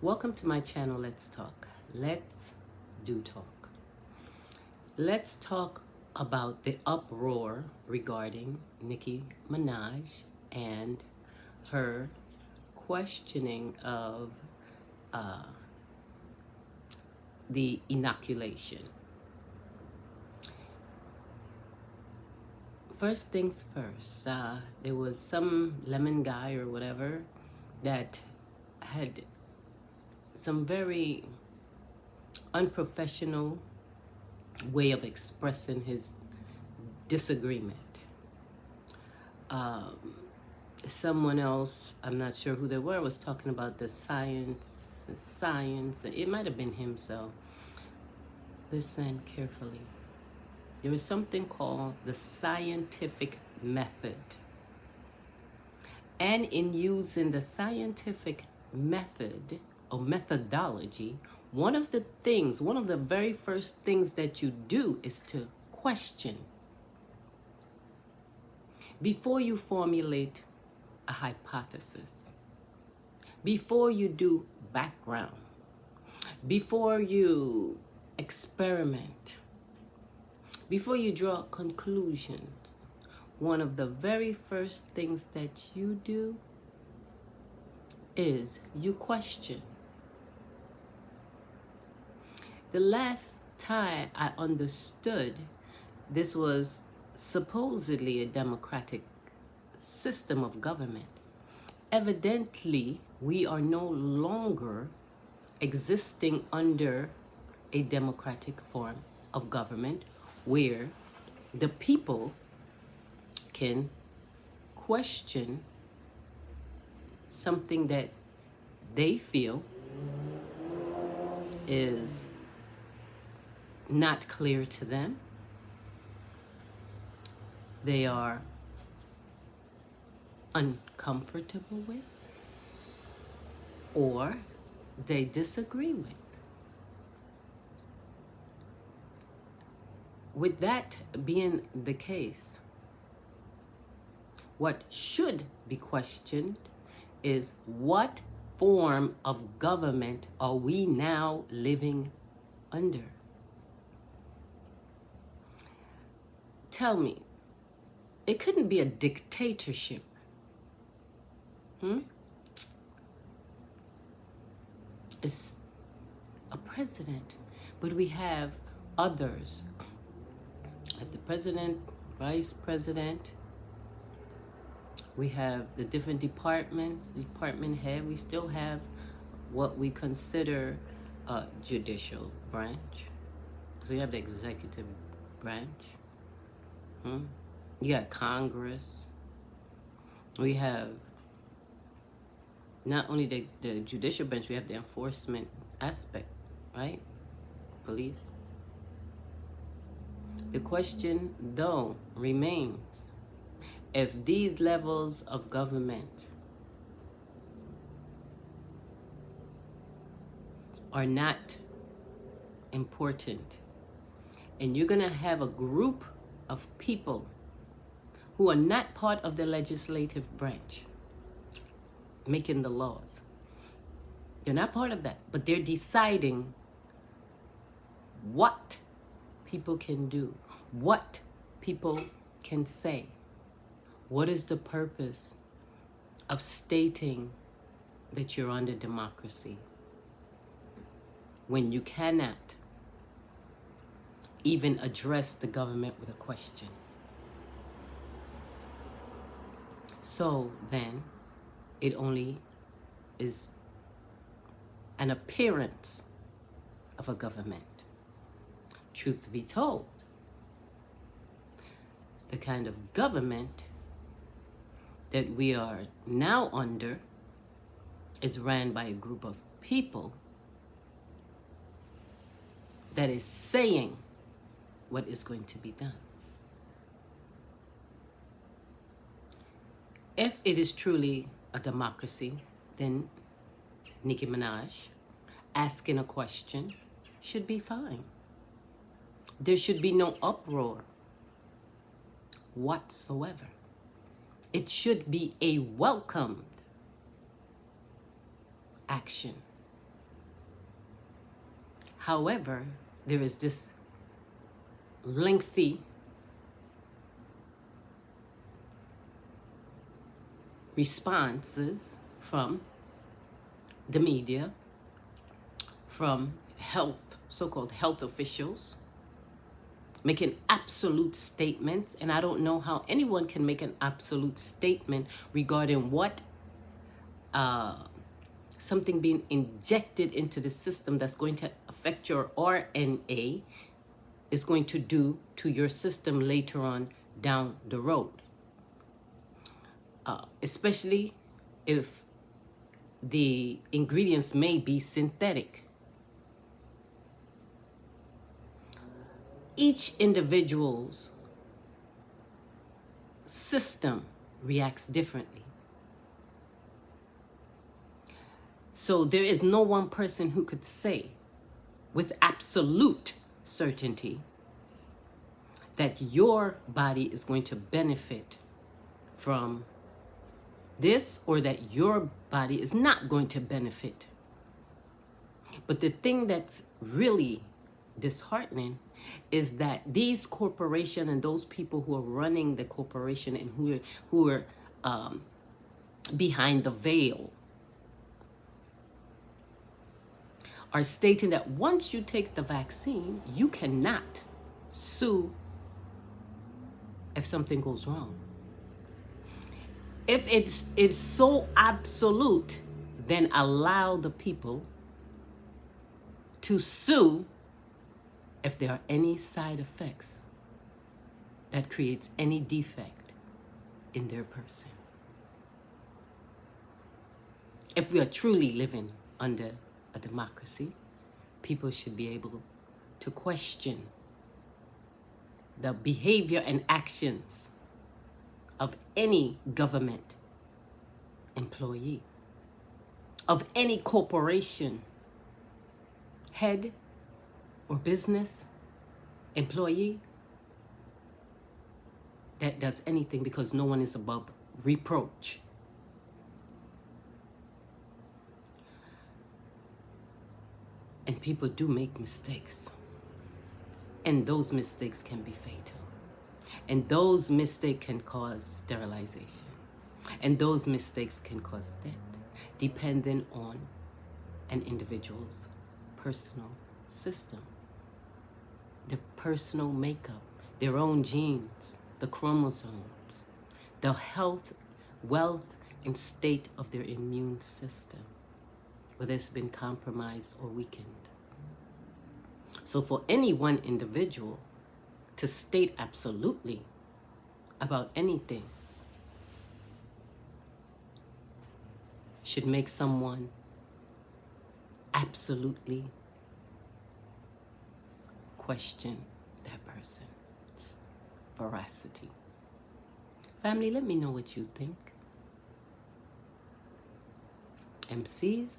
Welcome to my channel, Let's Talk. Let's do talk. Let's talk about the uproar regarding Nicki Minaj and her questioning of the inoculation. First things first, there was some lemon guy or whatever that had some very unprofessional way of expressing his disagreement. Someone else, I'm not sure who they were, was talking about the science. It might have been him, so listen carefully. There is something called the scientific method. And in using the scientific method or methodology, one of the very first things that you do is to question before you formulate a hypothesis, before you do background, before you experiment, before you draw conclusions. One of the very first things that you do is you question. The last time I understood this was supposedly a democratic system of government, evidently we are no longer existing under a democratic form of government where the people can question something that they feel is not clear to them. They are uncomfortable with, or they disagree with. With that being the case, what should be questioned is what form of government are we now living under? Tell me, it couldn't be a dictatorship. It's a president, but we have others. Like the president, vice president. We have the different departments, department head. We still have what we consider a judicial branch. So you have the executive branch. You got Congress. We have not only the judicial branch, we have the enforcement aspect, right? Police. The question, though, remains, if these levels of government are not important, and you're going to have a group of people who are not part of the legislative branch making the laws. They're not part of that, but they're deciding what people can do, what people can say. What is the purpose of stating that you're under democracy when you cannot even address the government with a question? So then, it only is an appearance of a government. Truth be told, the kind of government that we are now under is ran by a group of people that is saying what is going to be done. If it is truly a democracy, then Nicki Minaj asking a question should be fine. There should be no uproar whatsoever. It should be a welcomed action. However, there is this lengthy responses from the media, from so-called health officials, making absolute statements. And I don't know how anyone can make an absolute statement regarding what something being injected into the system that's going to affect your RNA is going to do to your system later on down the road. Especially if the ingredients may be synthetic. Each individual's system reacts differently. So there is no one person who could say with absolute certainty that your body is going to benefit from this or that your body is not going to benefit. But the thing that's really disheartening is that these corporations and those people who are running the corporation and who are behind the veil are stating that once you take the vaccine, you cannot sue if something goes wrong. If it's so absolute, then allow the people to sue if there are any side effects that creates any defect in their person. If we are truly living under a democracy, people should be able to question the behavior and actions of any government employee, of any corporation head or business employee that does anything, because no one is above reproach. And people do make mistakes. And those mistakes can be fatal. And those mistakes can cause sterilization. And those mistakes can cause death, depending on an individual's personal system, their personal makeup, their own genes, the chromosomes, the health, wealth, and state of their immune system, whether it's been compromised or weakened. So for any one individual to state absolutely about anything should make someone absolutely question that person's veracity. Family, let me know what you think. MCs,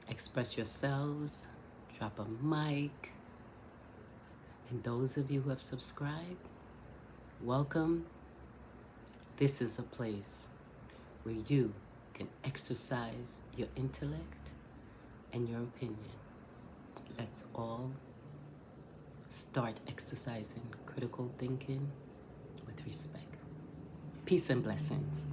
express yourselves, drop a mic. And those of you who have subscribed, welcome. This is a place where you can exercise your intellect and your opinion. Let's all start exercising critical thinking with respect. Peace and blessings.